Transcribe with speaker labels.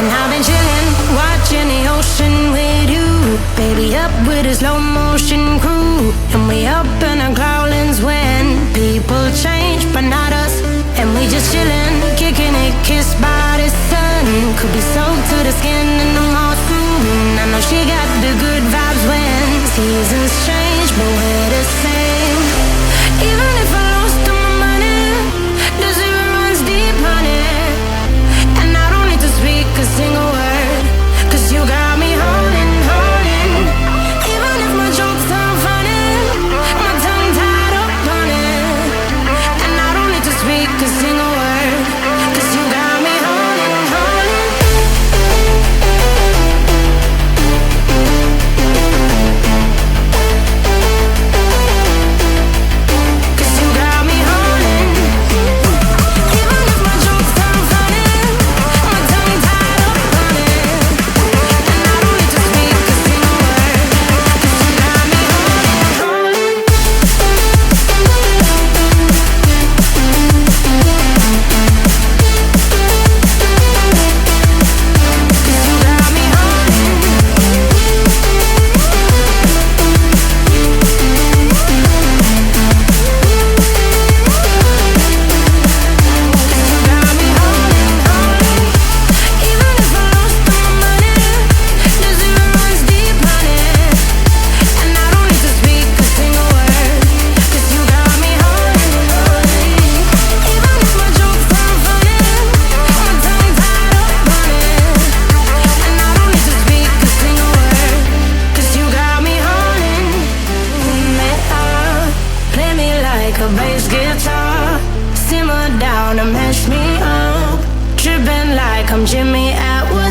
Speaker 1: And I've been chillin', watching the ocean with you. Baby up with a slow motion crew. And we up in our growlings when people change, but not us. And we just chillin', kicking it, kissed by the sun. Could be soaked to the skin in the mall soon. I know she got the good vibes when seasons change, but we're the same. Even if I lost all my money, the zero runs deep, honey. And I don't need to speak a single word, 'cause you got me holding, holding. Even if my jokes sound funny, my tongue tied up on it. And I don't need to speak a single word, 'cause you got me holding, holding. 'Cause you got me holding. Even if my jokes sound funny, my tongue tied up on it. And I don't need to speak a single word, 'cause you got me holding, holding. 'Cause you got me holding. You got me holding, holding. Even if I lost all my money, the zero runs deep, honey. And I don't need to speak a single word, 'cause you got me holding, holding. Even if my jokes sound funny, my tongue tied up on it. And I don't need to speak a single word, 'cause you got me holding me up. Play me like a bass guitar, simmer down and mash me up. Tripping like I'm Jimmy at work.